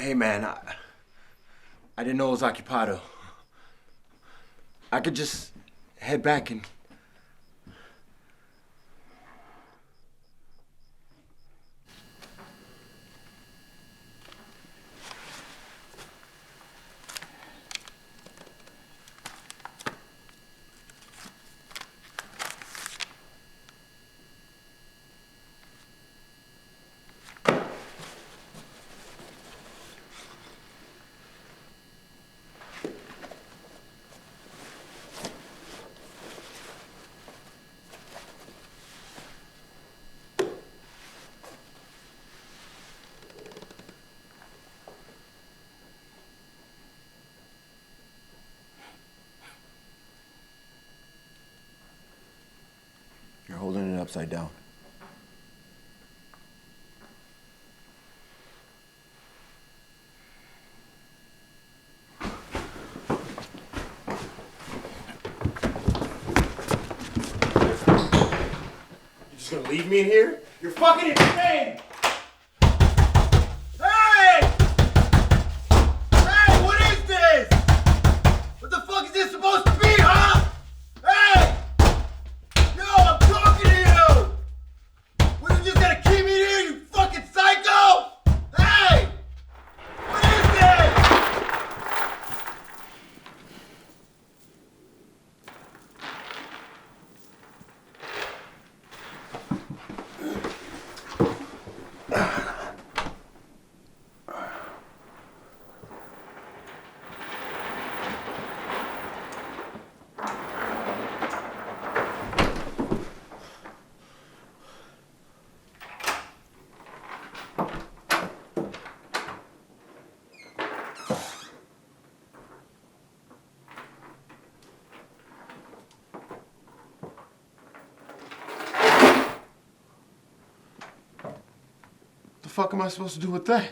Hey man, I didn't know it was occupado. I could just head back and... You're holding it upside down. You just gonna leave me in here? You're fucking insane! Hey! Hey, what is this? What the fuck is this supposed to be, huh? Hey! Yo, I'm talking to you! What, you just gonna keep me here, you fucking psycho? Hey! What is this? The fuck am I supposed to do with that?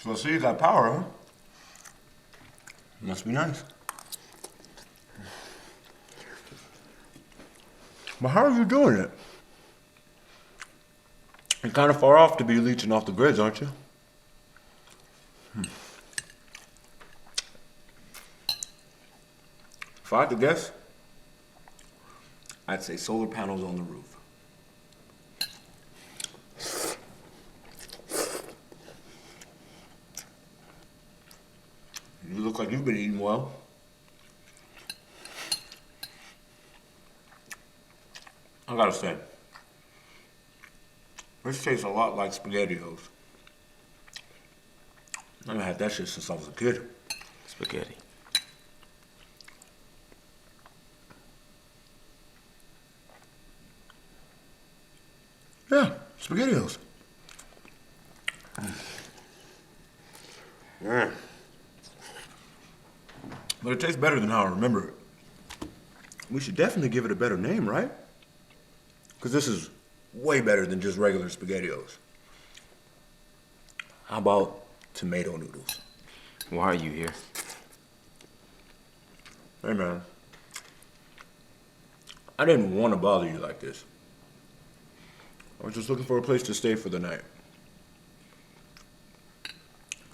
So I see you got power, huh? Must be nice. But how are you doing it? You're kind of far off to be leeching off the grids, aren't you? If I had to guess, I'd say solar panels on the roof. You look like you've been eating well. I gotta say, this tastes a lot like SpaghettiOs. I haven't had that shit since I was a kid. Spaghetti. Yeah, SpaghettiOs. But it tastes better than how I remember it. We should definitely give it a better name, right? Because this is way better than just regular SpaghettiOs. How about tomato noodles? Why are you here? Hey, man. I didn't want to bother you like this. I was just looking for a place to stay for the night.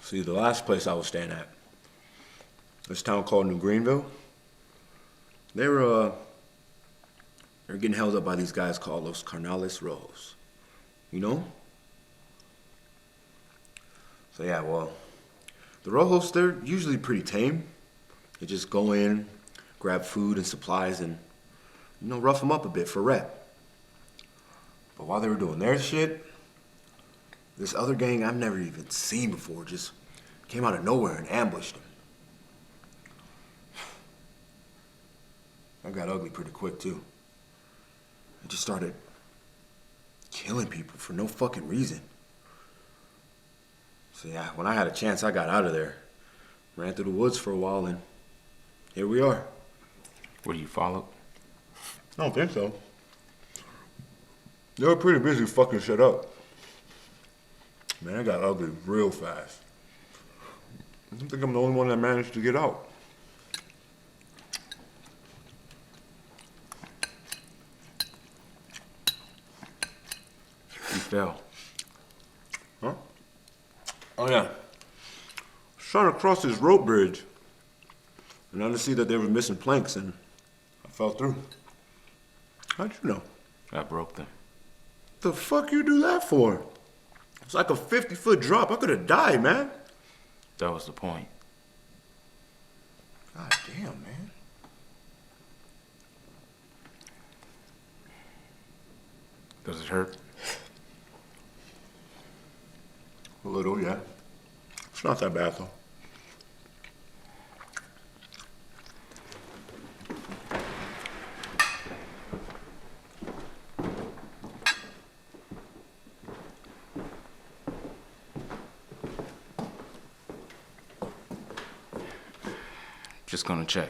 See, the last place I was staying at, this town called New Greenville, they were getting held up by these guys called Los Carnales Rojos. You know? So yeah, well, the Rojos, they're usually pretty tame. They just go in, grab food and supplies and, rough them up a bit for rep. But while they were doing their shit, this other gang I've never even seen before just came out of nowhere and ambushed them. That got ugly pretty quick, too. They just started killing people for no fucking reason. So yeah, when I had a chance, I got out of there. Ran through the woods for a while, and here we are. Were you followed? I don't think so. They were pretty busy fucking shit up. Man, it got ugly real fast. I don't think I'm the only one that managed to get out. You fell. Huh? Oh yeah. I was trying to cross this rope bridge, and I just see that they were missing planks, and I fell through. How'd you know? I broke them. The fuck you do that for? It's like a 50-foot drop. I could have died, man. That was the point. God damn, man. Does it hurt? A little, yeah. It's not that bad, though. Just gonna check.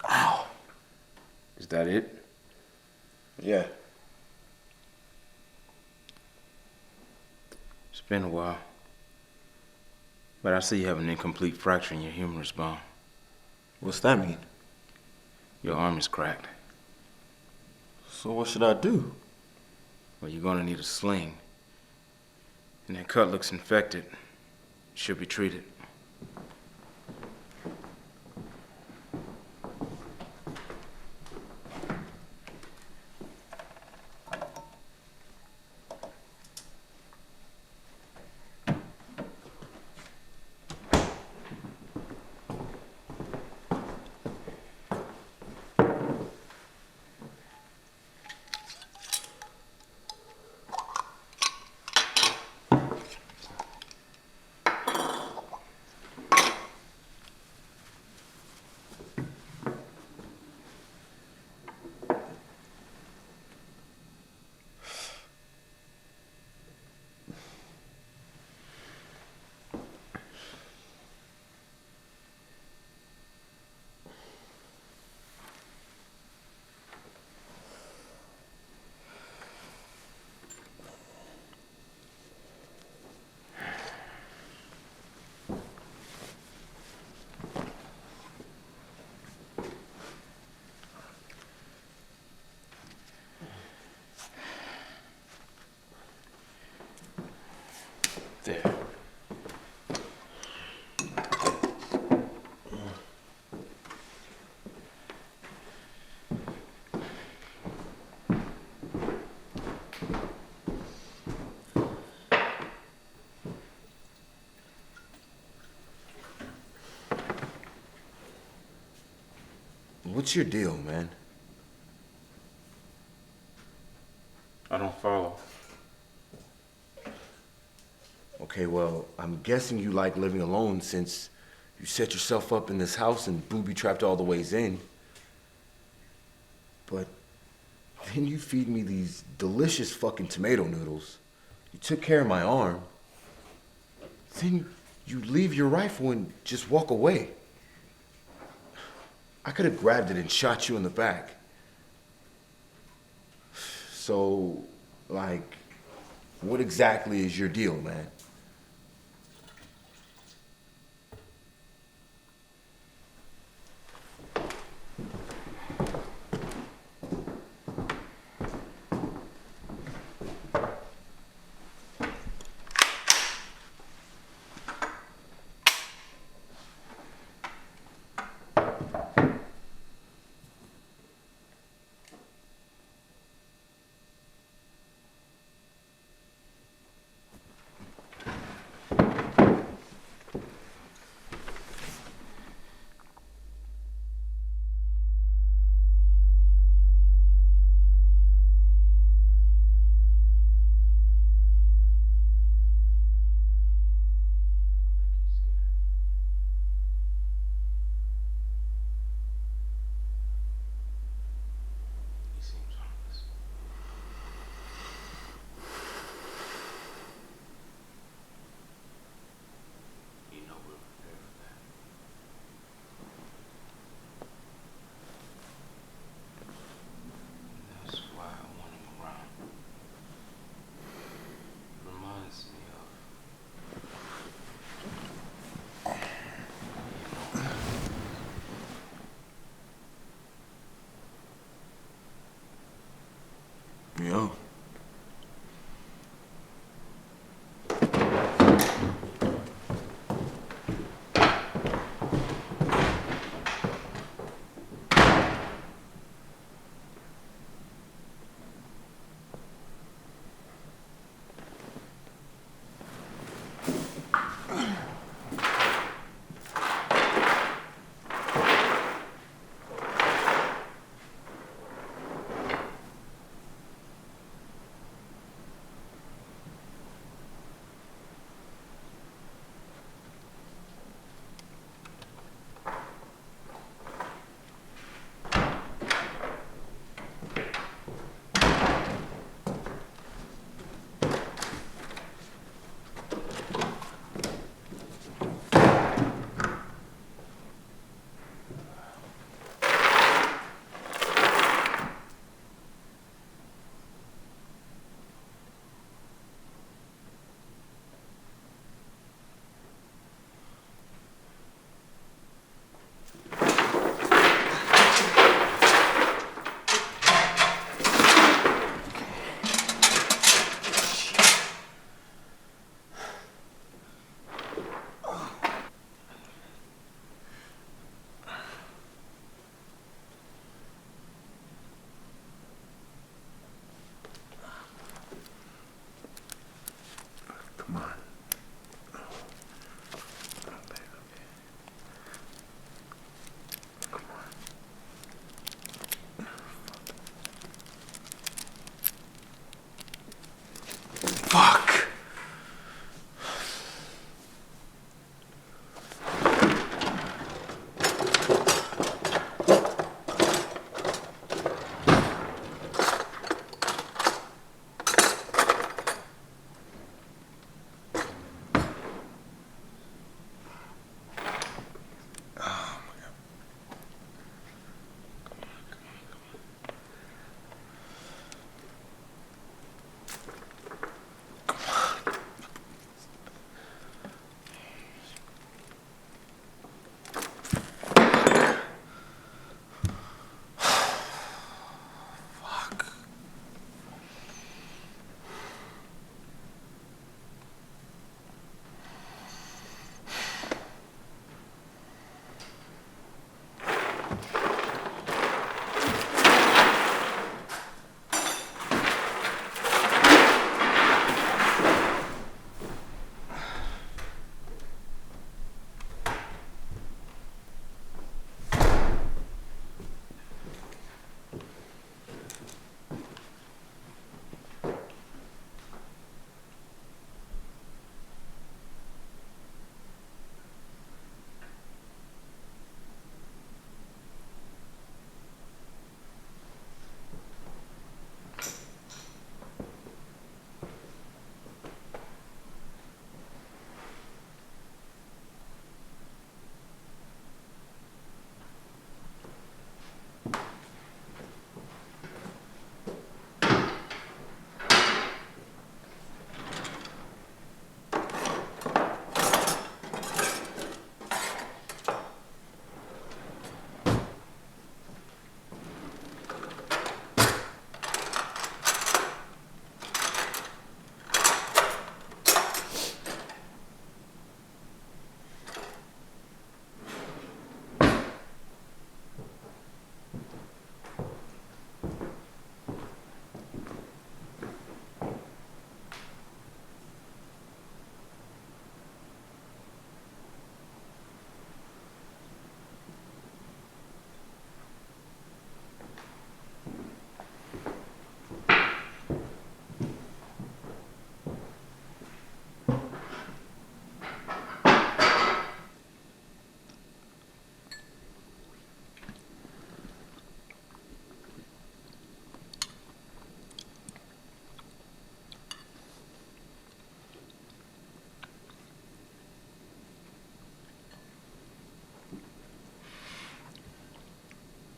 Ow. Is that it? Yeah. It's been a while. But I see you have an incomplete fracture in your humerus bone. What's that mean? Your arm is cracked. So what should I do? Well, you're gonna need a sling. And that cut looks infected. It should be treated. There. What's your deal, man? I don't follow. Okay, well, I'm guessing you like living alone since you set yourself up in this house and booby-trapped all the ways in. But then you feed me these delicious fucking tomato noodles. You took care of my arm. Then you leave your rifle and just walk away. I could have grabbed it and shot you in the back. So, like, what exactly is your deal, man?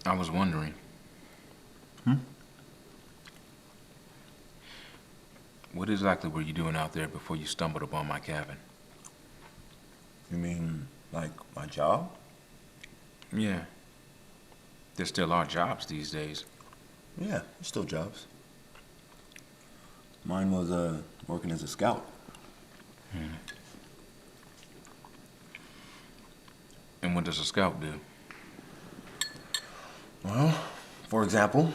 I was wondering. What exactly were you doing out there before you stumbled upon my cabin? You mean, like, my job? Yeah. There still are jobs these days. Yeah, there's still jobs. Mine was working as a scout. And what does a scout do? Well, for example,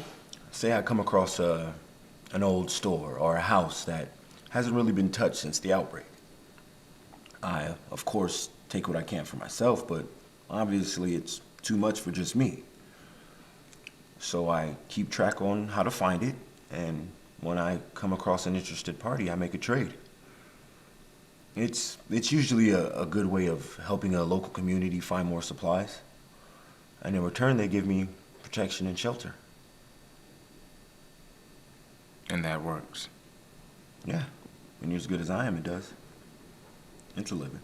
say I come across an old store or a house that hasn't really been touched since the outbreak. I, of course, take what I can for myself, but obviously it's too much for just me. So I keep track on how to find it, and when I come across an interested party, I make a trade. It's usually a good way of helping a local community find more supplies. And in return, they give me protection and shelter. And that works. Yeah, when you're as good as I am, it does. It's a living.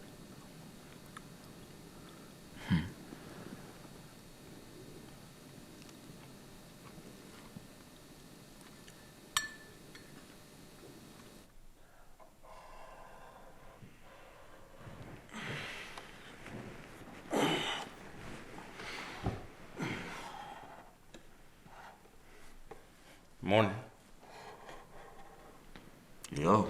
Morning. Yo.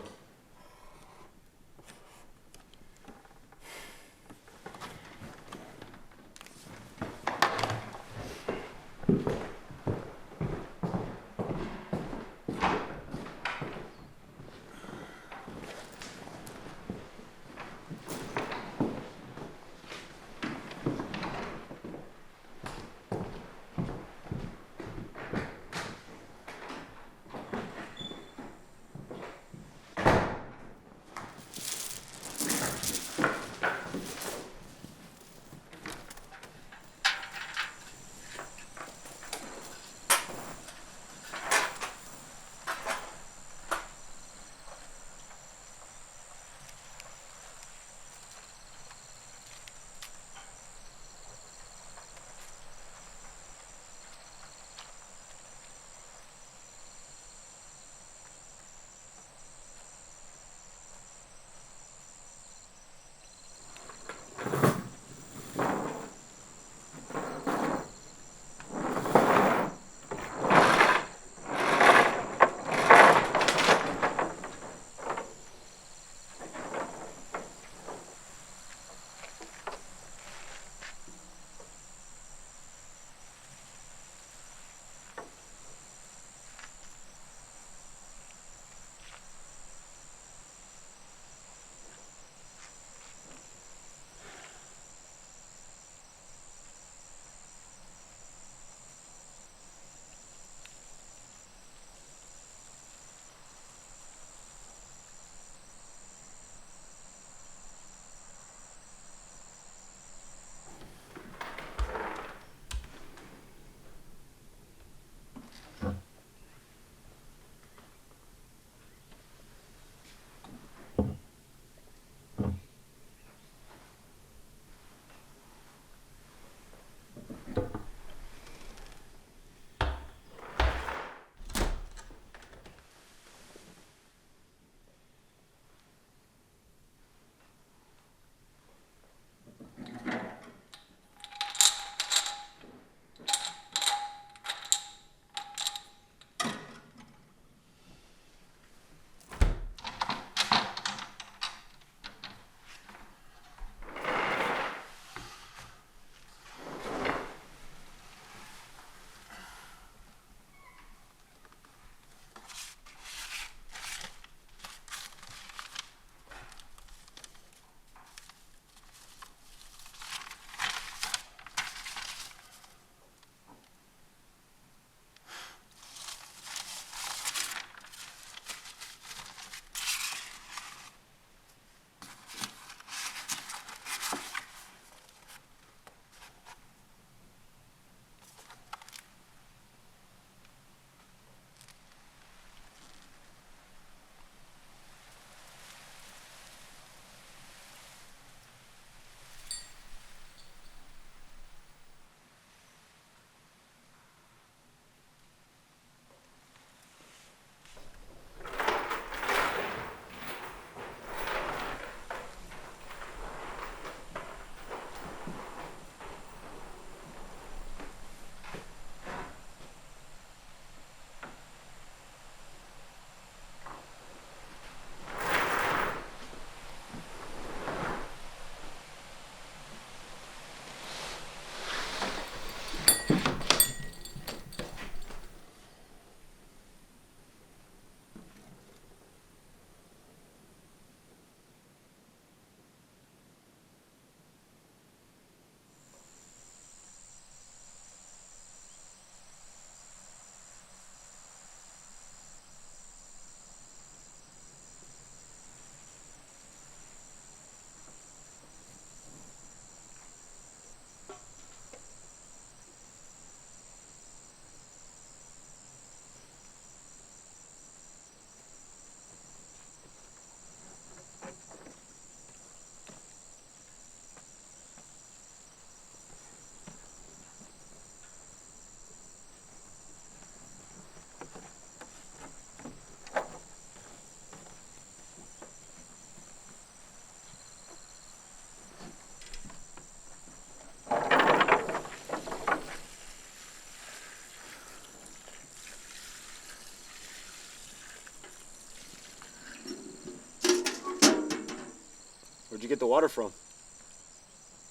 Where'd you get the water from?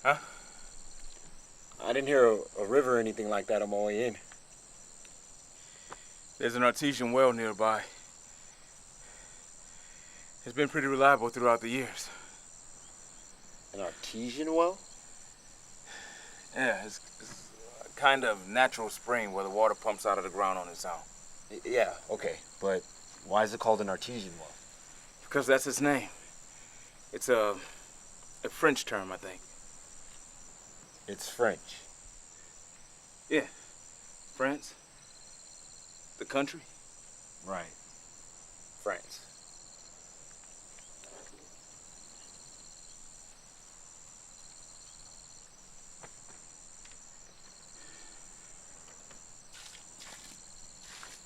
Huh? I didn't hear a river or anything like that on my way in. There's an artesian well nearby. It's been pretty reliable throughout the years. An artesian well? Yeah, it's a kind of natural spring where the water pumps out of the ground on its own. Yeah, okay. But why is it called an artesian well? Because that's its name. It's a French term, I think. It's French. Yeah. France? The country? Right. France.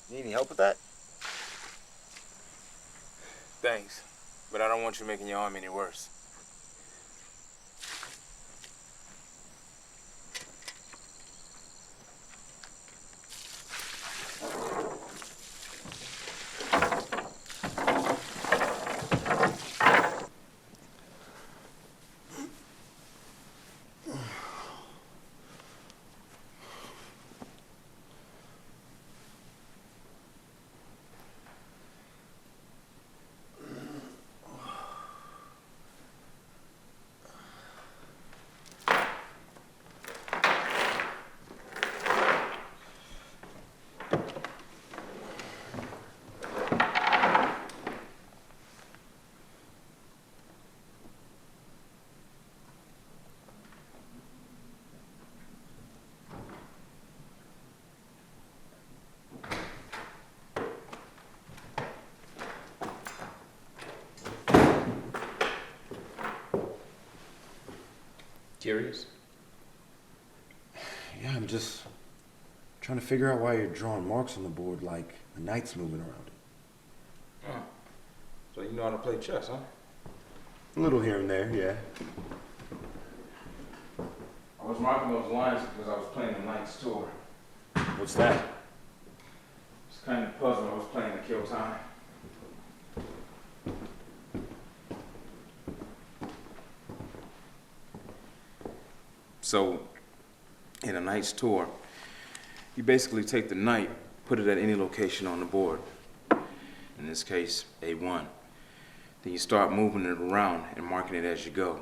Need any help with that? Thanks. But I don't want you making your arm any worse. Curious? Yeah, I'm just trying to figure out why you're drawing marks on the board like a knight's moving around it. Oh. So you know how to play chess, huh? A little here and there, yeah. I was marking those lines because I was playing the Knight's Tour. What's that? It's kind of puzzle I was playing to kill time. So, in a Knight's Tour, you basically take the knight, put it at any location on the board. In this case, A1. Then you start moving it around and marking it as you go.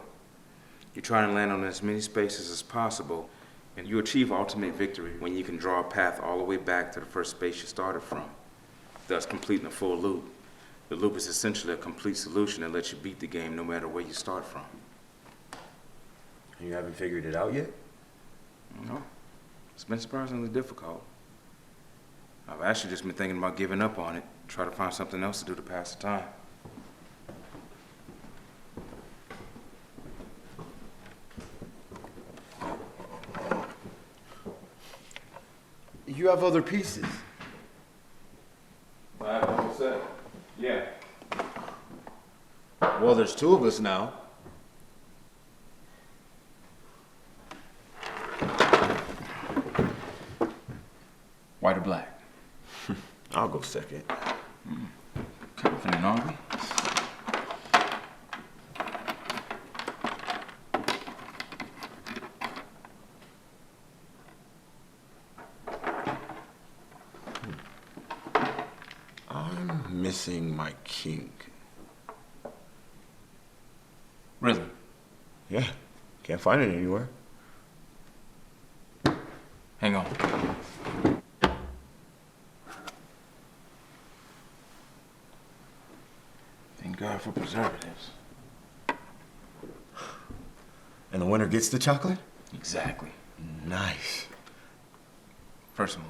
You try and land on as many spaces as possible, and you achieve ultimate victory when you can draw a path all the way back to the first space you started from, thus completing a full loop. The loop is essentially a complete solution that lets you beat the game no matter where you start from. You haven't figured it out yet? No, it's been surprisingly difficult. I've actually just been thinking about giving up on it, try to find something else to do to pass the time. You have other pieces. I have the whole set. Yeah. Well, there's two of us now. White or black? I'll go second. Confident, are we? I'm missing my king. Really? Yeah, can't find it anywhere. Hang on. Thank God for preservatives. And the winner gets the chocolate? Exactly. Nice. First move.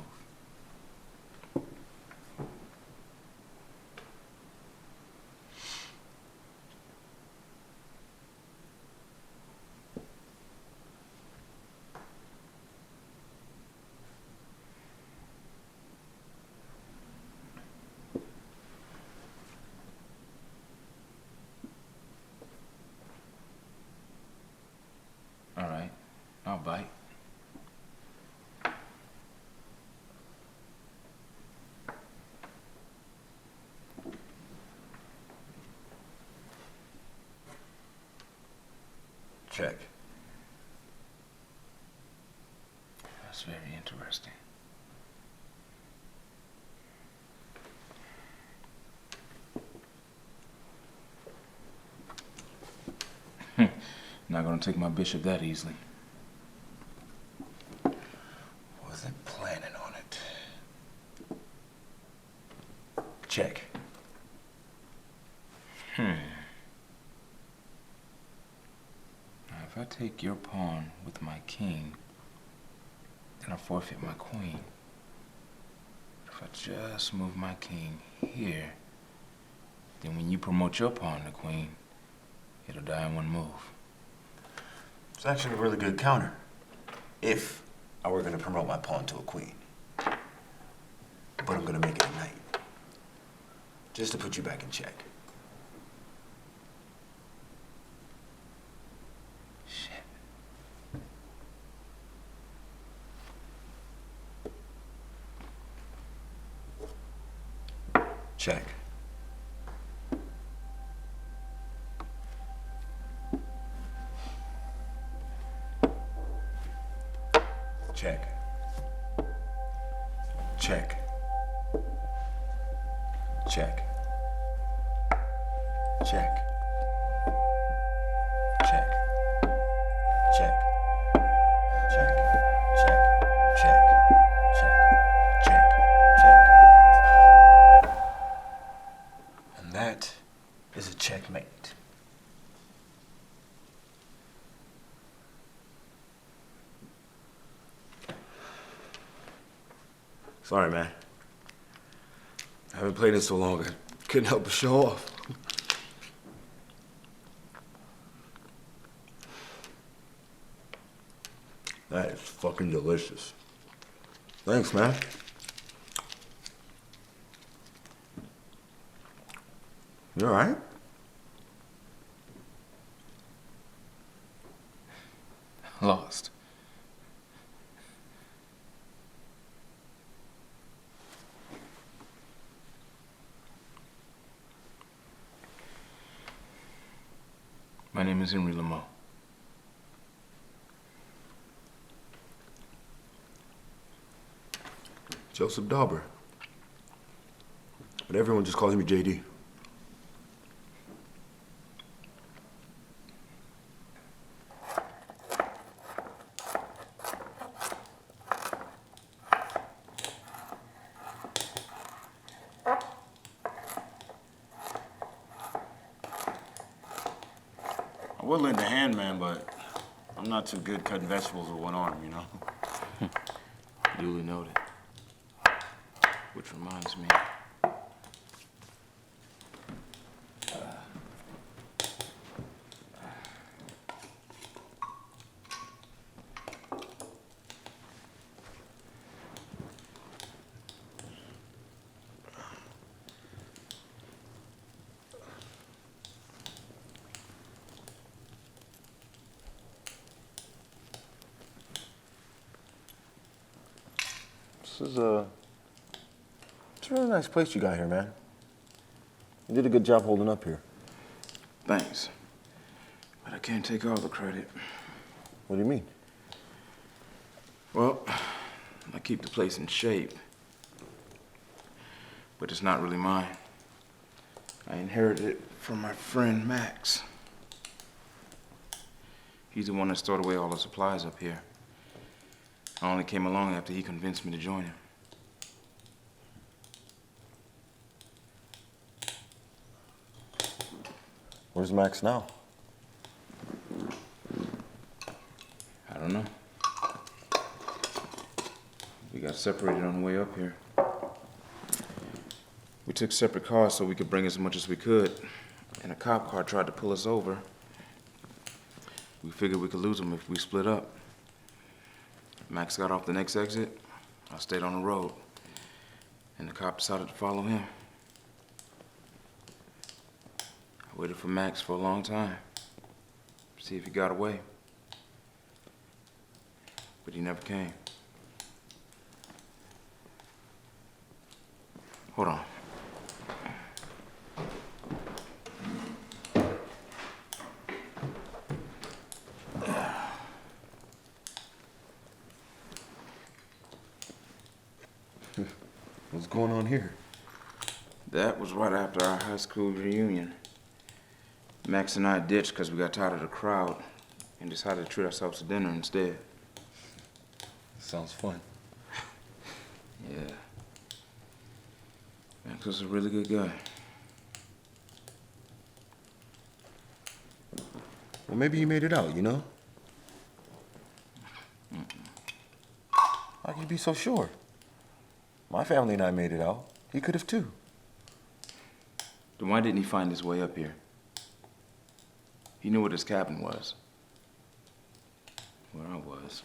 All right, I'll bite. Check. That's very interesting. Not gonna take my bishop that easily. Wasn't planning on it. Check. Now, if I take your pawn with my king, then I forfeit my queen. If I just move my king here, then when you promote your pawn to queen, it'll die in one move. It's actually a really good counter. If I were gonna promote my pawn to a queen. But I'm gonna make it a knight. Just to put you back in check. Shit. Check. Check. Check. Check. Check. Check. Check. Check. Check. Check. Check. Check. Check. And that is a checkmate. Sorry, man. I haven't played in so long, I couldn't help but show off. That is fucking delicious. Thanks, man. You all right? Lost. My name is Henry Lamont. Joseph Dauber. But everyone just calls me JD. I would lend a hand, man, but I'm not too good cutting vegetables with one arm, you know? Duly noted. Which reminds me. It's a really nice place you got here, man. You did a good job holding up here. Thanks. But I can't take all the credit. What do you mean? Well, I keep the place in shape. But it's not really mine. I inherited it from my friend Max. He's the one that stored away all the supplies up here. I only came along after he convinced me to join him. Where's Max now? I don't know. We got separated on the way up here. We took separate cars so we could bring as much as we could, and a cop car tried to pull us over. We figured we could lose him if we split up. Max got off the next exit. I stayed on the road, and the cop decided to follow him. I waited for Max for a long time, see if he got away. But he never came. Hold on. What's going on here? That was right after our high school reunion. Max and I ditched because we got tired of the crowd and decided to treat ourselves to dinner instead. Sounds fun. Yeah. Max was a really good guy. Well, maybe he made it out, you know? How can you be so sure? My family and I made it out. He could have too. Then why didn't he find his way up here? He knew what his cabin was. Where I was.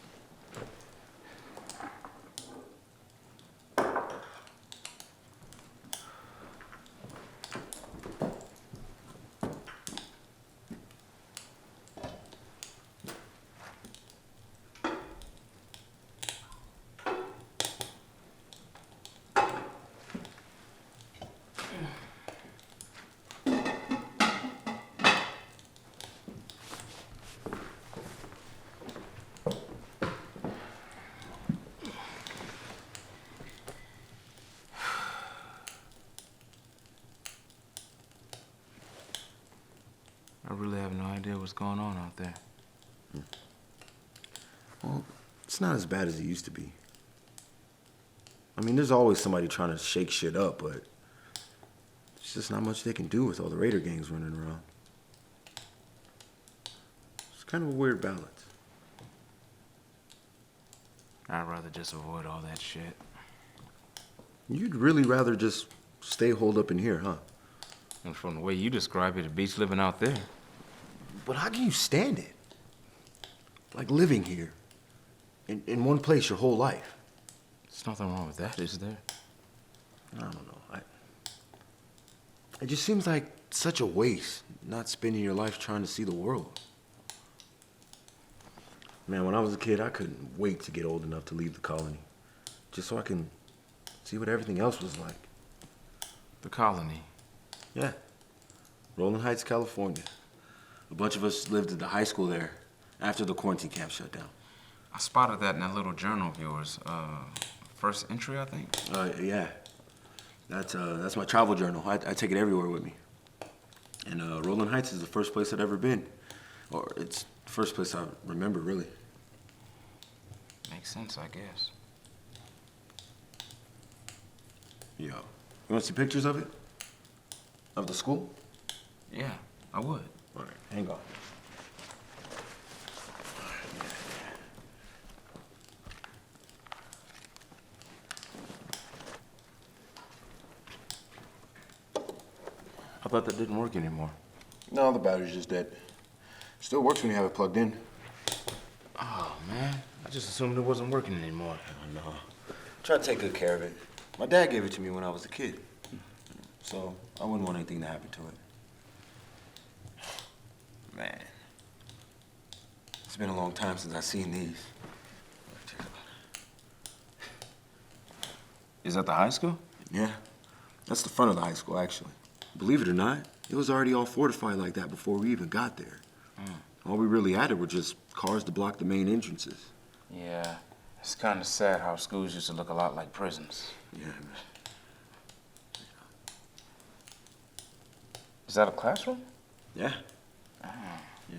I really have no idea what's going on out there. Well, it's not as bad as it used to be. I mean, there's always somebody trying to shake shit up, but there's just not much they can do with all the Raider gangs running around. It's kind of a weird balance. I'd rather just avoid all that shit. You'd really rather just stay holed up in here, huh? And from the way you describe it, it beats living out there. But how can you stand it? Like living here, in one place your whole life. There's nothing wrong with that, is there? I don't know. It just seems like such a waste, not spending your life trying to see the world. Man, when I was a kid, I couldn't wait to get old enough to leave the colony, just so I can see what everything else was like. The colony. Yeah. Rolling Heights, California. A bunch of us lived at the high school there after the quarantine camp shut down. I spotted that in that little journal of yours. First entry, I think? Yeah. That's my travel journal. I take it everywhere with me. And Rolling Heights is the first place I'd ever been. Or it's the first place I remember, really. Makes sense, I guess. Yo, you want to see pictures of it? Of the school? Yeah, I would. All right, hang on. I thought that didn't work anymore. No, the battery's just dead. Still works when you have it plugged in. Oh, man. I just assumed it wasn't working anymore. Oh, no. Try to take good care of it. My dad gave it to me when I was a kid. So I wouldn't want anything to happen to it. Man. It's been a long time since I've seen these. Is that the high school? Yeah. That's the front of the high school, actually. Believe it or not, it was already all fortified like that before we even got there. All we really added were just cars to block the main entrances. Yeah. It's kind of sad how schools used to look a lot like prisons. Yeah. Is that a classroom? Yeah. Yeah.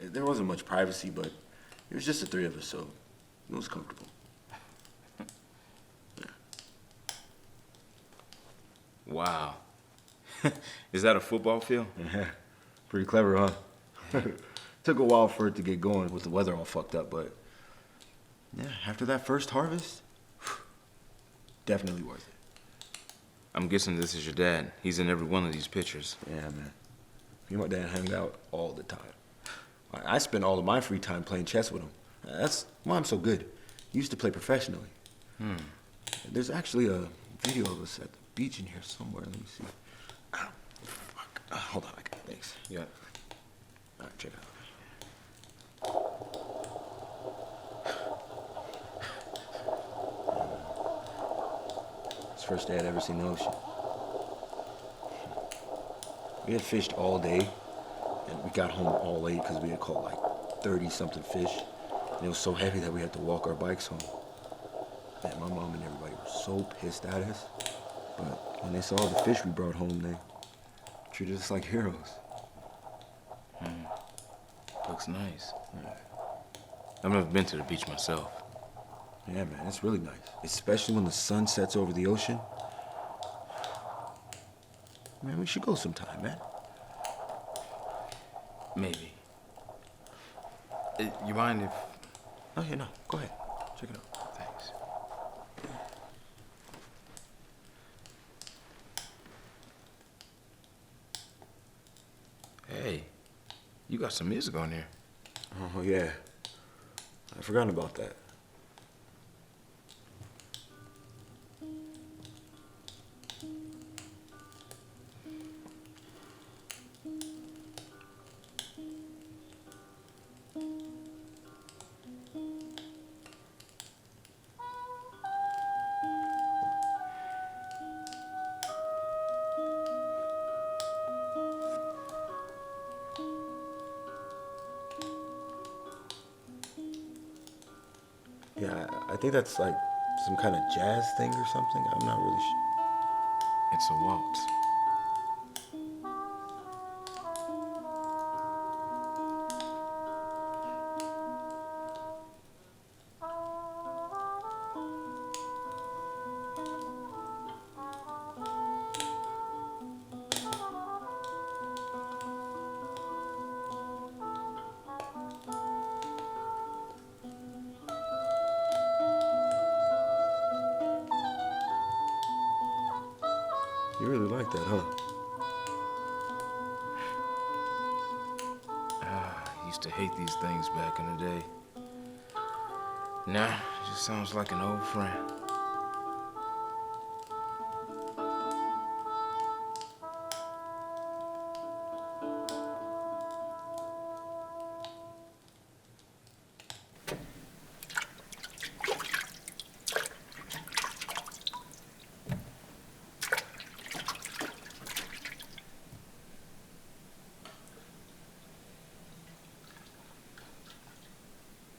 There wasn't much privacy, but it was just the three of us, so it was comfortable. Yeah. Wow. Is that a football field? Yeah. Pretty clever, huh? Took a while for it to get going with the weather all fucked up, but yeah, after that first harvest, definitely worth it. I'm guessing this is your dad. He's in every one of these pictures. Yeah, man. Me and my dad hang out all the time. I spend all of my free time playing chess with him. That's why I'm so good. He used to play professionally. There's actually a video of us at the beach in here somewhere. Let me see. Ow, fuck. Hold on, I got it. Thanks. Yeah. All right, check it out. It's the first day I'd ever seen the ocean. We had fished all day, and we got home all late because we had caught like 30-something fish. And it was so heavy that we had to walk our bikes home. Man, my mom and everybody were so pissed at us. But when they saw the fish we brought home, they treated us like heroes. Looks nice. Yeah. I've never been to the beach myself. Yeah, man, it's really nice. Especially when the sun sets over the ocean. Man, we should go sometime, man. Maybe. You mind if... Oh, yeah, no. Go ahead. Check it out. Thanks. Hey, you got some music on there. Oh, yeah. I forgot about that. Yeah, I think that's like some kind of jazz thing or something. I'm not really sure. It's a waltz. You really like that, huh? I used to hate these things back in the day. Now, it just sounds like an old friend.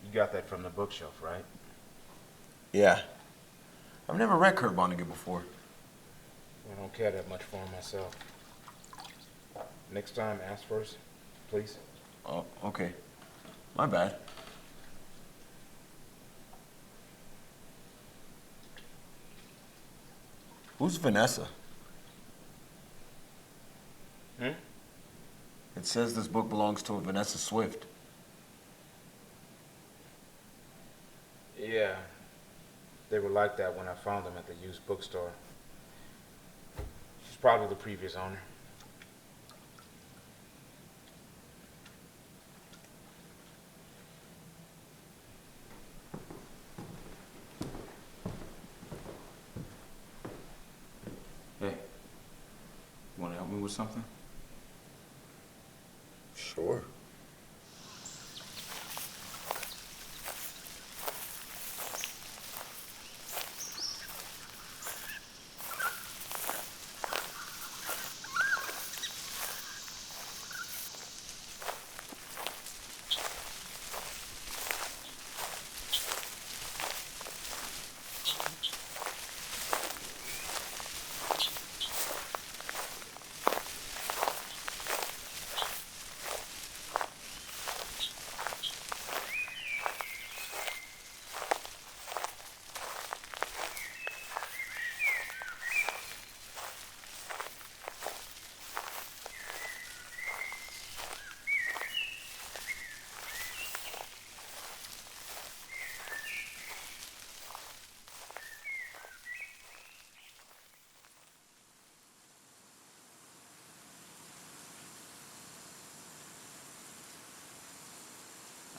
You got that from the bookshelf, right? Yeah. I've never read Kurt Vonnegut before. I don't care that much for him myself. Next time, ask first, please. Oh, okay. My bad. Who's Vanessa? Hmm? It says this book belongs to a Vanessa Swift. Yeah. They were like that when I found them at the used bookstore. She's probably the previous owner. Hey, you want to help me with something? Sure.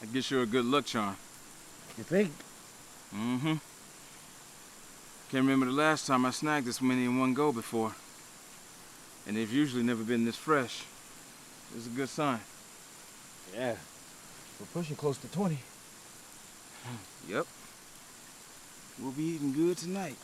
I guess you're a good luck charm. You think? Mm-hmm. Can't remember the last time I snagged this many in one go before. And they've usually never been this fresh. It's a good sign. Yeah. We're pushing close to 20. Yep. We'll be eating good tonight.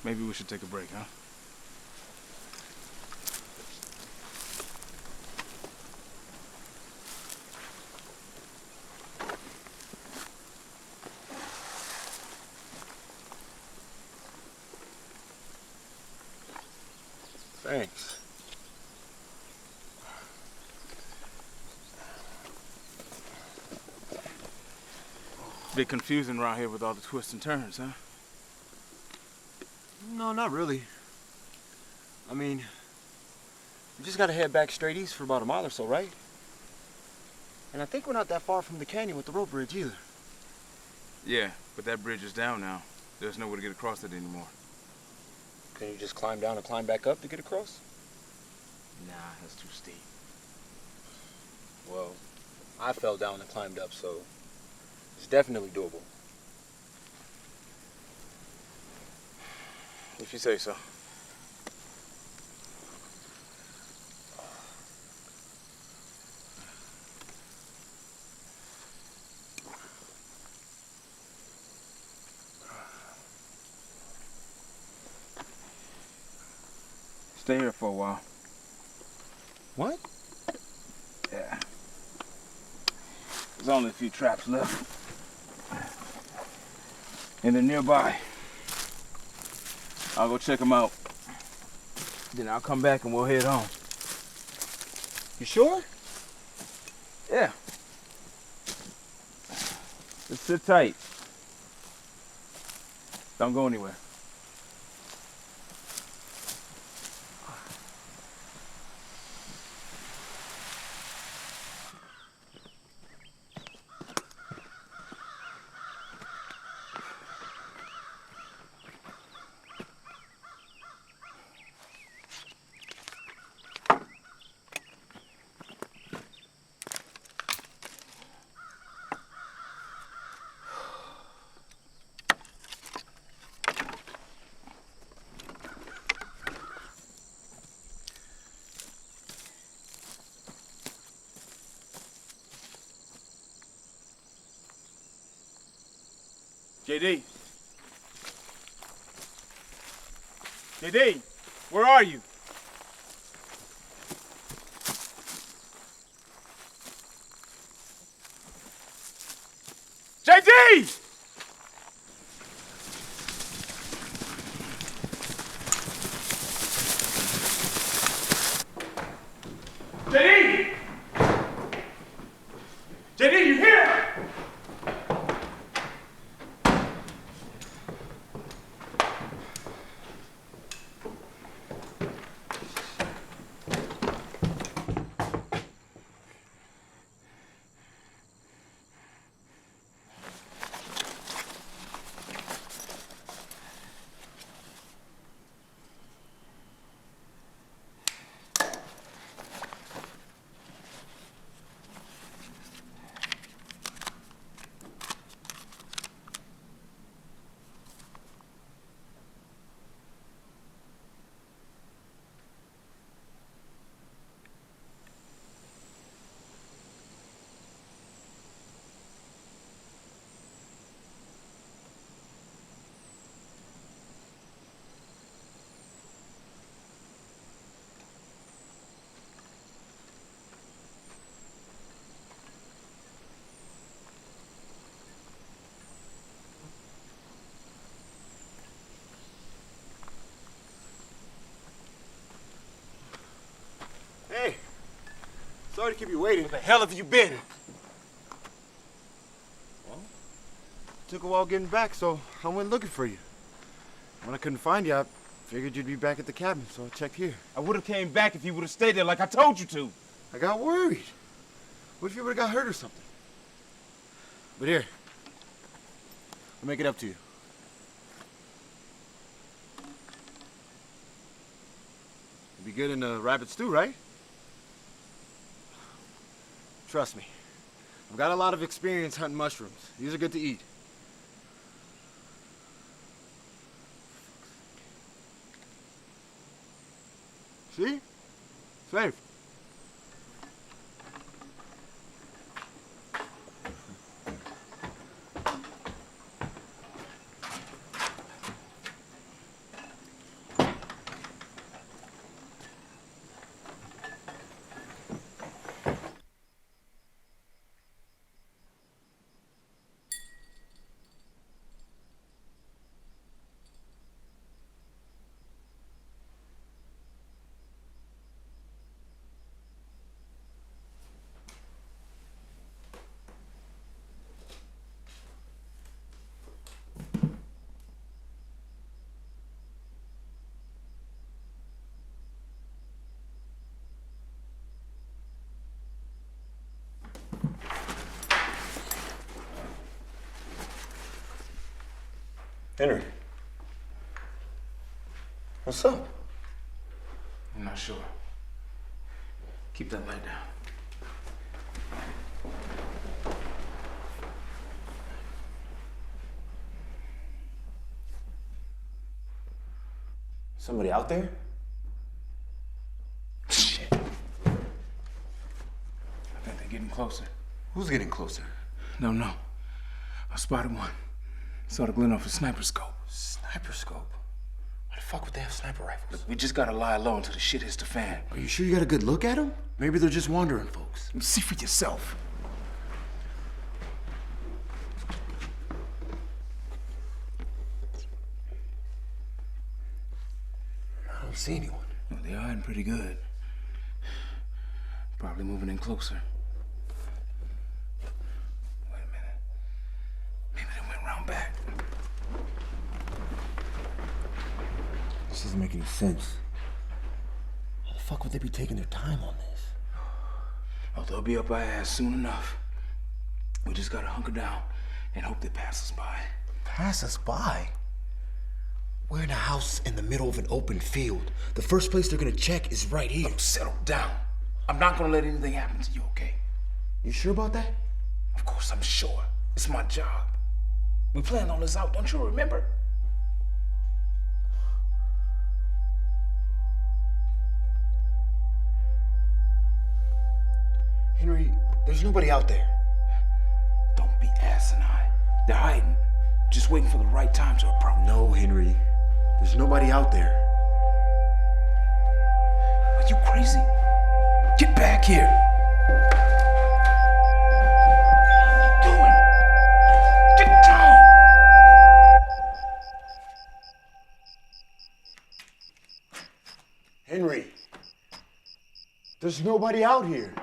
Maybe we should take a break, huh? Thanks. Bit confusing around here with all the twists and turns, huh? No, not really. I mean, we just gotta head back straight east for about a mile or so, right? And I think we're not that far from the canyon with the rope bridge either. Yeah, but that bridge is down now. There's no way to get across it anymore. Can you just climb down and climb back up to get across? Nah, that's too steep. Well, I fell down and climbed up, so it's definitely doable. If you say so. Stay here for a while. What? Yeah. There's only a few traps left. And they're nearby. I'll go check them out. Then I'll come back and we'll head home. You sure? Yeah. Just sit tight. Don't go anywhere. JD. JD, where are you? JD! JD! JD, you here? Hey, sorry to keep you waiting. Where the hell have you been? Well, took a while getting back, so I went looking for you. When I couldn't find you, I figured you'd be back at the cabin, so I checked here. I would have came back if you would have stayed there like I told you to. I got worried. What if you would have got hurt or something? But here, I'll make it up to you. You'd be good in a rabbit stew, right? Trust me. I've got a lot of experience hunting mushrooms. These are good to eat. See? Safe. Henry. What's up? I'm not sure. Keep that light down. Somebody out there? Shit. I think they're getting closer. Who's getting closer? No. I spotted one. Saw the glint off a sniper scope. Sniper scope? Why the fuck would they have sniper rifles? Look, we just gotta lie low until the shit hits the fan. Are you sure you got a good look at them? Maybe they're just wandering folks. See for yourself. I don't see anyone. Well, they're hiding pretty good. Probably moving in closer. Wait a minute. Maybe they went round back. This doesn't make any sense. How the fuck would they be taking their time on this? Oh, they'll be up our ass soon enough. We just gotta hunker down and hope they pass us by. Pass us by? We're in a house in the middle of an open field. The first place they're gonna check is right here. Look, settle down. I'm not gonna let anything happen to you, okay? You sure about that? Of course I'm sure. It's my job. We planned on this out, don't you remember? Henry, there's nobody out there. Don't be asinine. They're hiding. Just waiting for the right time to approach. No, Henry. There's nobody out there. Are you crazy? Get back here. What are you doing? Get down. Henry, there's nobody out here.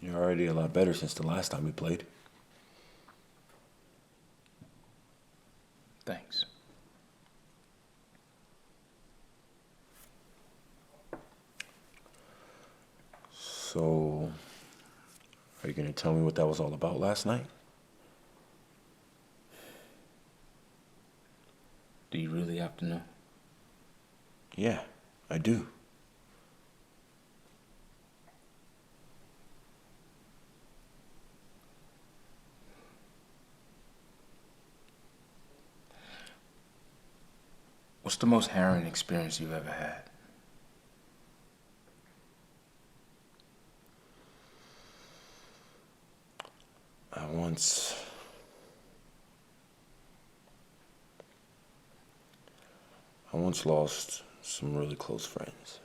You're already a lot better since the last time we played. Thanks. So, are you gonna tell me what that was all about last night? Do you really have to know? Yeah, I do. What's the most harrowing experience you've ever had? I once lost some really close friends.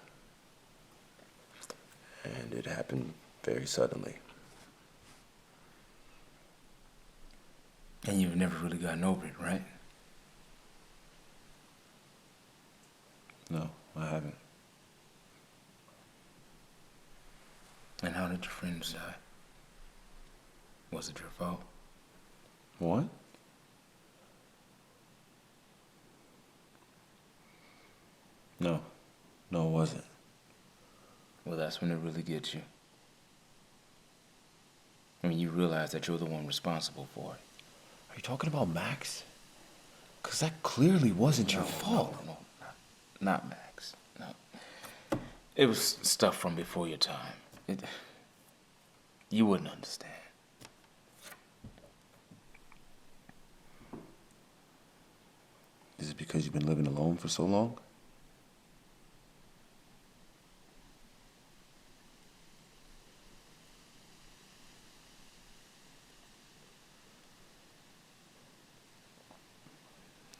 And it happened very suddenly. And you've never really gotten over it, right? No, I haven't. And how did your friends die? Was it your fault? What? No, it wasn't. Well, that's when it really gets you. I mean, you realize that you're the one responsible for it. Are you talking about Max? Because that clearly wasn't your fault. No, not Max. No. It was stuff from before your time. You wouldn't understand. Is it because you've been living alone for so long?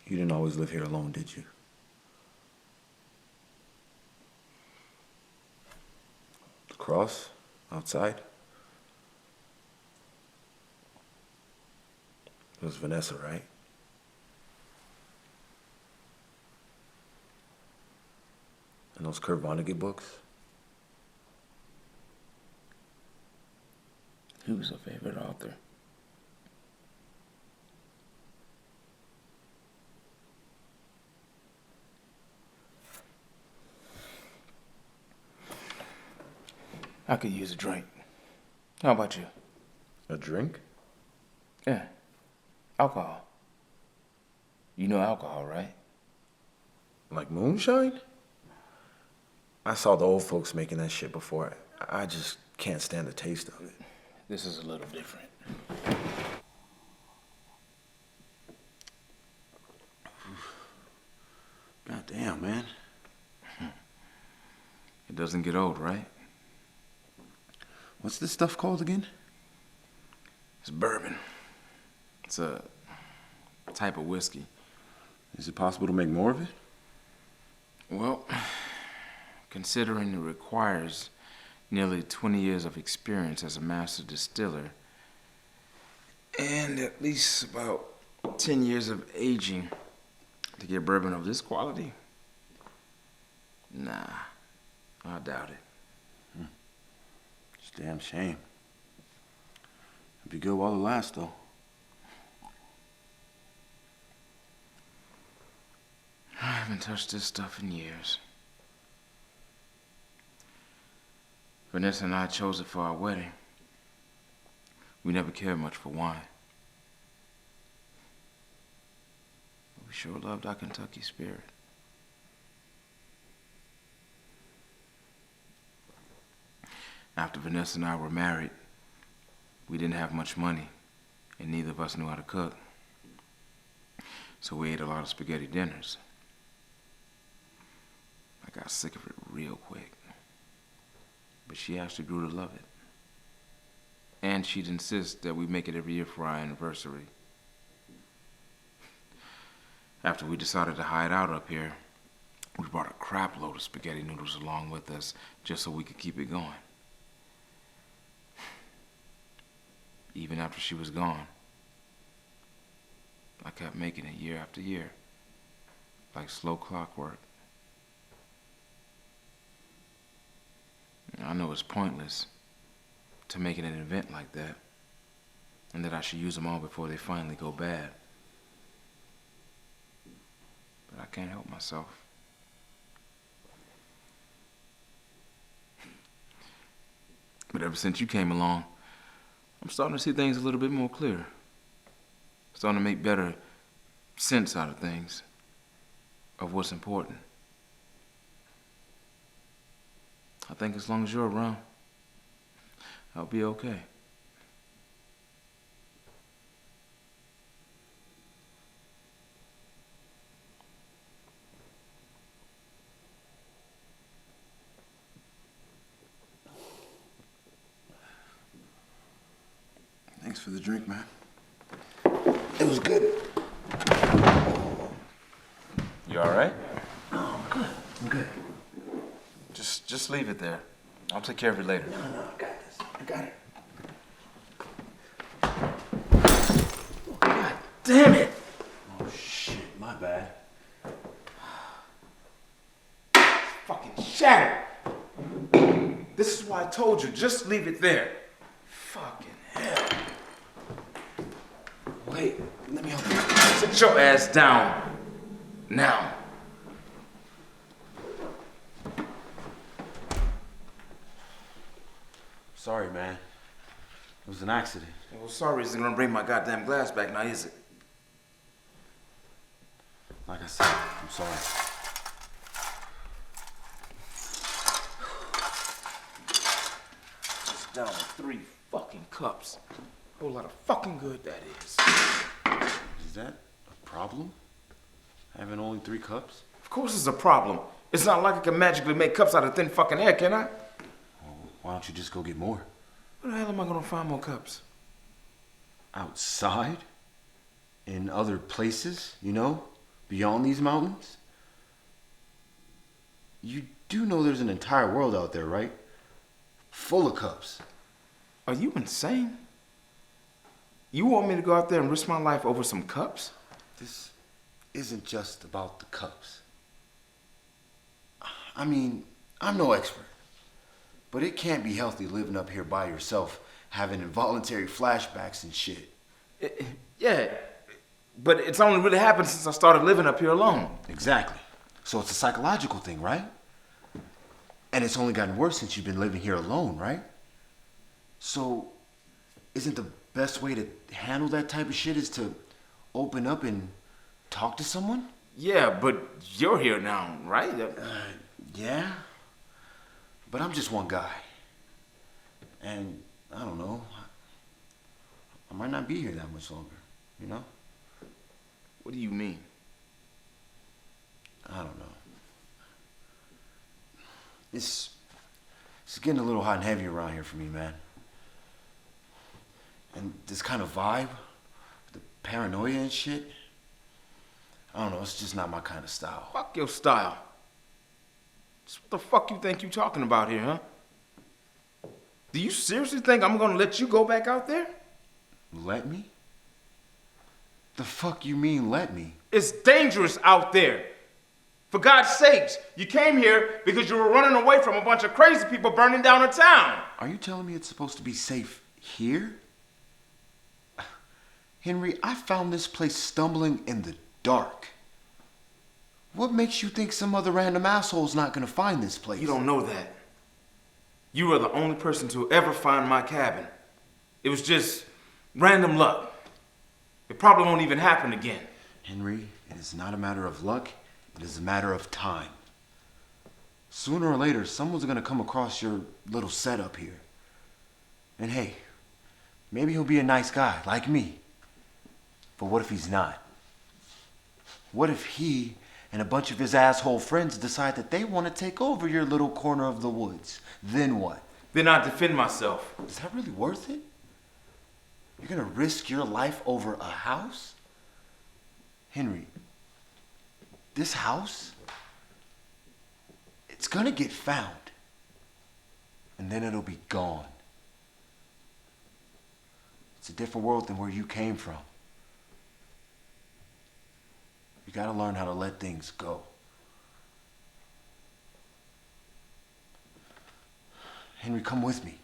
You didn't always live here alone, did you? The cross outside? It was Vanessa, right? And those Kurt Vonnegut books? He was a favorite author. I could use a drink. How about you? A drink? Yeah. Alcohol. You know alcohol, right? Like moonshine? I saw the old folks making that shit before. I just can't stand the taste of it. This is a little different. God damn, man. It doesn't get old, right? What's this stuff called again? It's bourbon. It's a type of whiskey. Is it possible to make more of it? Well, considering it requires nearly 20 years of experience as a master distiller and at least about 10 years of aging to get bourbon of this quality, nah, I doubt it. It's a damn shame. It'd be good while it lasts, though. I haven't touched this stuff in years. Vanessa and I chose it for our wedding. We never cared much for wine. But we sure loved our Kentucky spirit. After Vanessa and I were married, we didn't have much money, and neither of us knew how to cook. So we ate a lot of spaghetti dinners. I got sick of it real quick. But she actually grew to love it. And she'd insist that we make it every year for our anniversary. After we decided to hide out up here, we brought a crap load of spaghetti noodles along with us just so we could keep it going. Even after she was gone, I kept making it year after year, like slow clockwork. I know it's pointless to make it an event like that, and that I should use them all before they finally go bad. But I can't help myself. But ever since you came along, I'm starting to see things a little bit more clear. Starting to make better sense out of things, of what's important. I think as long as you're around, I'll be okay. Thanks for the drink, man. It was good. You all right? Oh, I'm good. I'm good. Just leave it there. I'll take care of it later. No, I got this. I got it. Oh, God damn it! Oh, shit. My bad. Fucking shattered. This is why I told you, just leave it there. Fucking hell. Wait, let me help you. Sit your ass down. Now. Sorry, man. It was an accident. Well, sorry isn't gonna bring my goddamn glass back now, is it? Like I said, I'm sorry. Just down with 3 fucking cups. Whole lot of fucking good that is. Is that a problem? Having only 3 cups? Of course it's a problem. It's not like I can magically make cups out of thin fucking air, can I? Well, why don't you just go get more? Where the hell am I gonna find more cups? Outside? In other places, you know? Beyond these mountains? You do know there's an entire world out there, right? Full of cups. Are you insane? You want me to go out there and risk my life over some cups? This isn't just about the cups. I mean, I'm no expert, but it can't be healthy living up here by yourself, having involuntary flashbacks and shit. Yeah, but it's only really happened since I started living up here alone. Exactly. So it's a psychological thing, right? And it's only gotten worse since you've been living here alone, right? So isn't the best way to handle that type of shit is to open up and talk to someone? Yeah, but you're here now, right? Yeah. But I'm just one guy. And I don't know. I might not be here that much longer, you know? What do you mean? I don't know. It's getting a little hot and heavy around here for me, man. And this kind of vibe, the paranoia and shit, I don't know, it's just not my kind of style. Fuck your style. So what the fuck you think you talking about here, huh? Do you seriously think I'm gonna let you go back out there? Let me? The fuck you mean, let me? It's dangerous out there. For God's sakes, you came here because you were running away from a bunch of crazy people burning down a town. Are you telling me it's supposed to be safe here? Henry, I found this place stumbling in the dark. What makes you think some other random asshole's not gonna find this place? You don't know that. You are the only person to ever find my cabin. It was just random luck. It probably won't even happen again. Henry, it is not a matter of luck. It is a matter of time. Sooner or later, someone's gonna come across your little setup here. And hey, maybe he'll be a nice guy, like me. But what if he's not? What if he and a bunch of his asshole friends decide that they want to take over your little corner of the woods? Then what? Then I defend myself. Is that really worth it? You're gonna risk your life over a house? Henry, this house, it's gonna get found. And then it'll be gone. It's a different world than where you came from. You gotta learn how to let things go. Henry, come with me.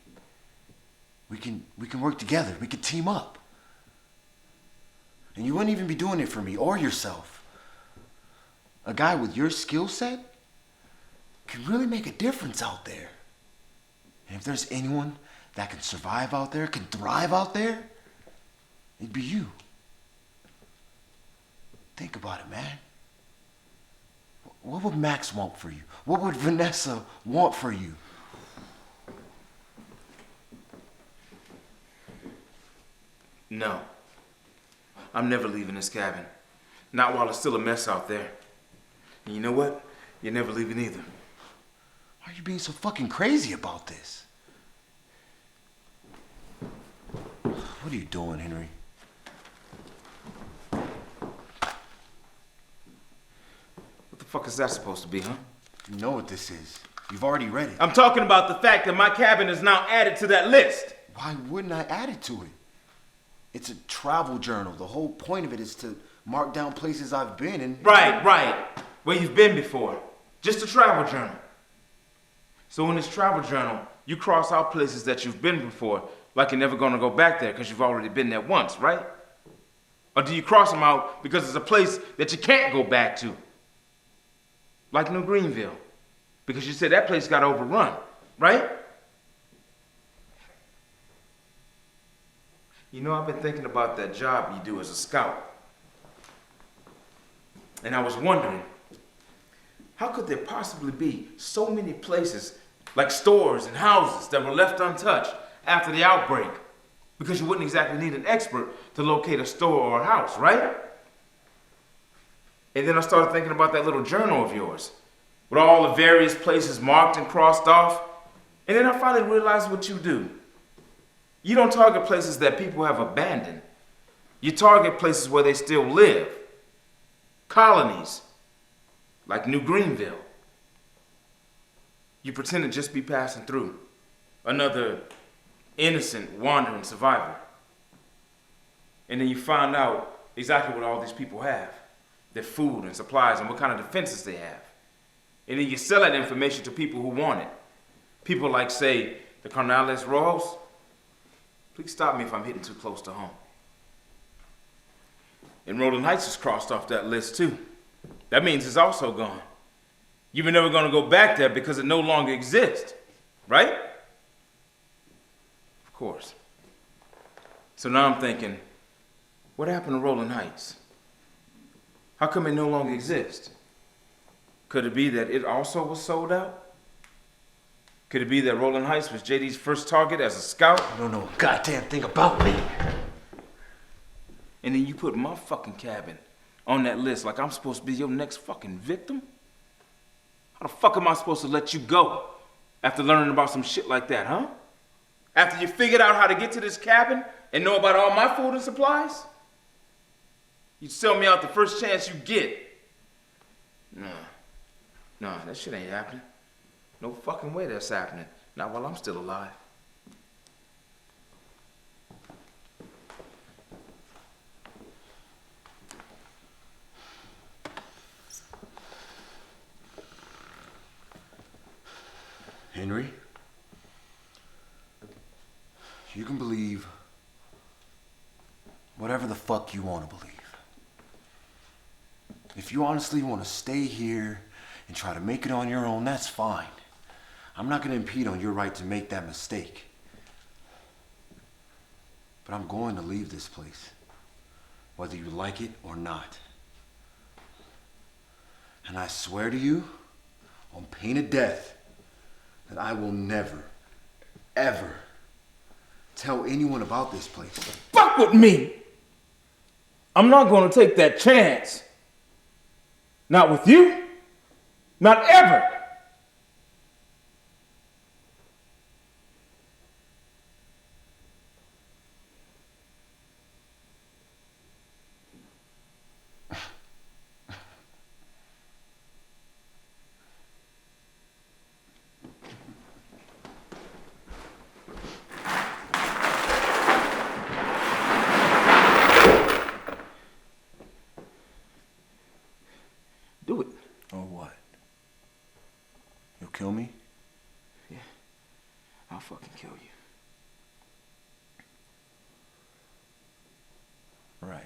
We can work together. We can team up. And you wouldn't even be doing it for me or yourself. A guy with your skill set can really make a difference out there. And if there's anyone that can survive out there, can thrive out there, it'd be you. Think about it, man. What would Max want for you? What would Vanessa want for you? No. I'm never leaving this cabin. Not while it's still a mess out there. And you know what? You're never leaving either. Why are you being so fucking crazy about this? What are you doing, Henry? What the fuck is that supposed to be, huh? You know what this is. You've already read it. I'm talking about the fact that my cabin is now added to that list. Why wouldn't I add it to it? It's a travel journal. The whole point of it is to mark down places I've been and... Right. Where you've been before. Just a travel journal. So in this travel journal, you cross out places that you've been before, like you're never gonna go back there because you've already been there once, right? Or do you cross them out because it's a place that you can't go back to? Like New Greenville. Because you said that place got overrun, right? You know, I've been thinking about that job you do as a scout. And I was wondering, how could there possibly be so many places, like stores and houses, that were left untouched after the outbreak? Because you wouldn't exactly need an expert to locate a store or a house, right? And then I started thinking about that little journal of yours, with all the various places marked and crossed off. And then I finally realized what you do. You don't target places that people have abandoned. You target places where they still live. Colonies, like New Greenville. You pretend to just be passing through. Another innocent, wandering survivor. and then you find out exactly what all these people have, their food and supplies and what kind of defenses they have. And then you sell that information to people who want it. People like, say, the Carnales Rojos. Please stop me if I'm hitting too close to home. And Rolling Heights is crossed off that list too. That means it's also gone. You were never gonna go back there because it no longer exists, right? Of course. So now I'm thinking, what happened to Rolling Heights? How come it no longer exists? Could it be that it also was sold out? Could it be that Rolling Heights was JD's first target as a scout? I don't know a goddamn thing about me. And then you put my fucking cabin on that list like I'm supposed to be your next fucking victim? How the fuck am I supposed to let you go after learning about some shit like that, huh? After you figured out how to get to this cabin and know about all my food and supplies? You sell me out the first chance you get. Nah, that shit ain't happening. No fucking way that's happening. Not while I'm still alive. Henry, you can believe whatever the fuck you want to believe. If you honestly want to stay here and try to make it on your own, that's fine. I'm not going to impede on your right to make that mistake. But I'm going to leave this place, whether you like it or not. And I swear to you, on pain of death, that I will never, ever tell anyone about this place. Fuck with me! I'm not gonna take that chance. Not with you. Not ever. Do it. Or what? You'll kill me? Yeah, I'll fucking kill you. Right.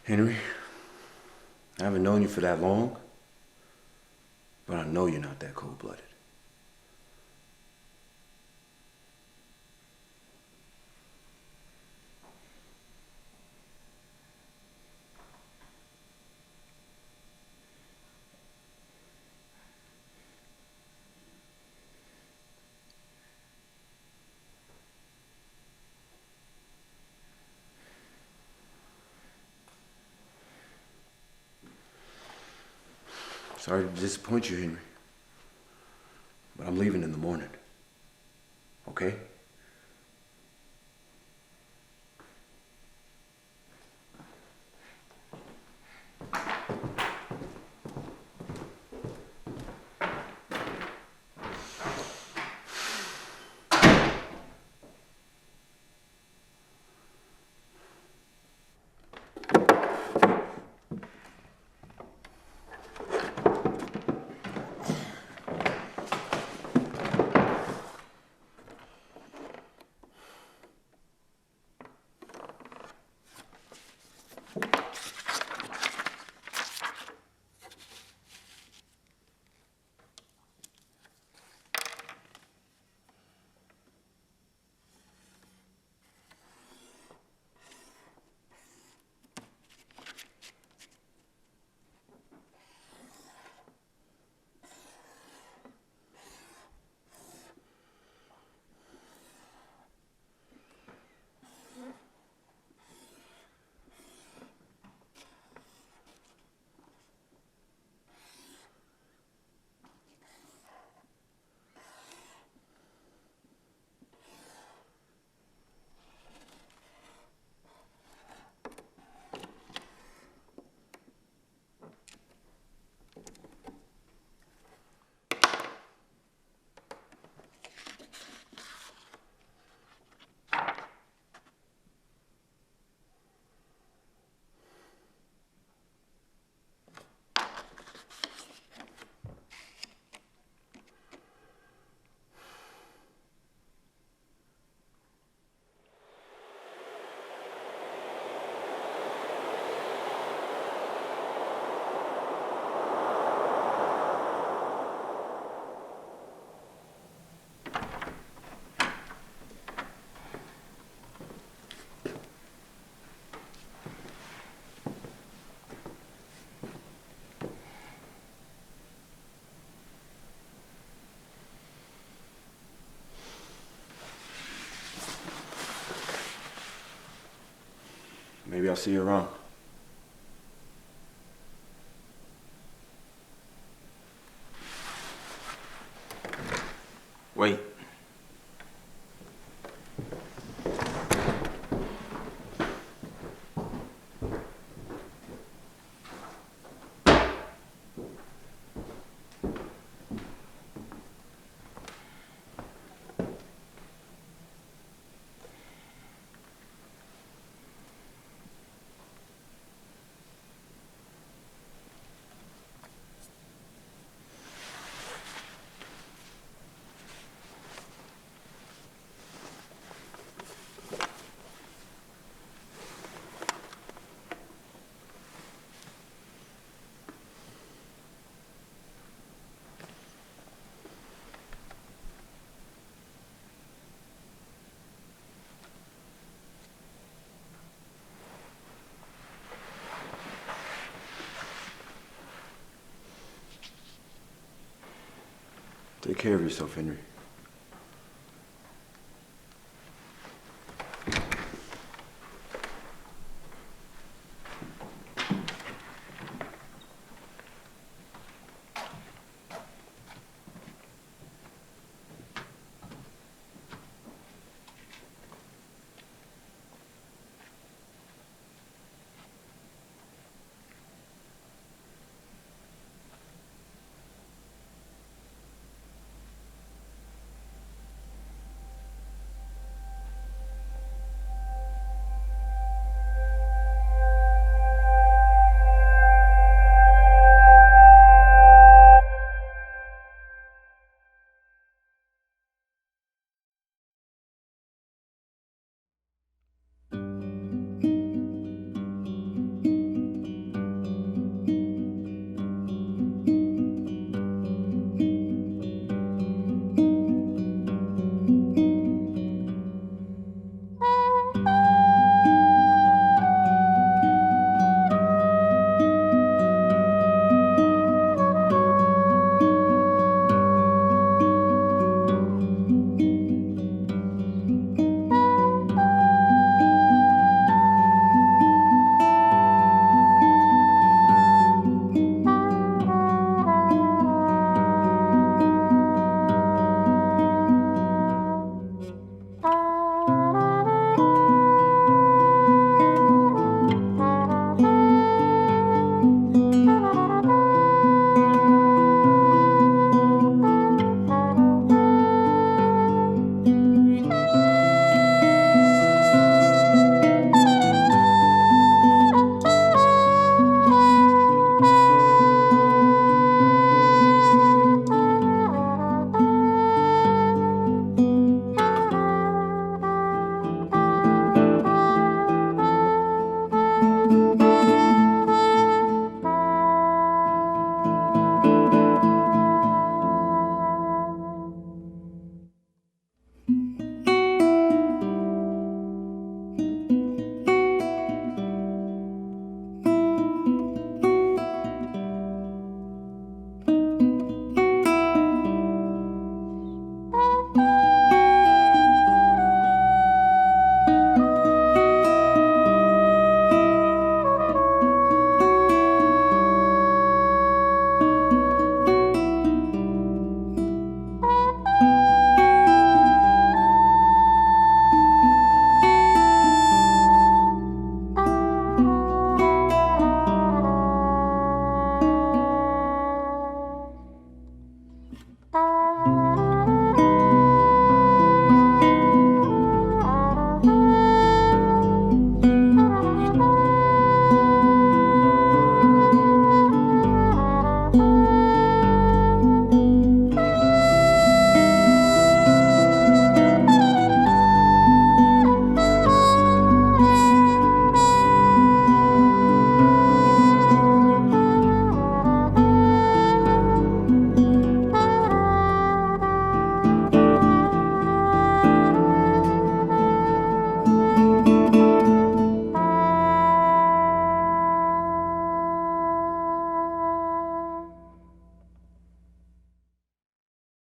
Henry, I haven't known you for that long, but I know you're not that cold-blooded. Sorry to disappoint you, Henry, but I'm leaving in the morning. Okay? Maybe I'll see you around. Wait. Take care of yourself, Henry.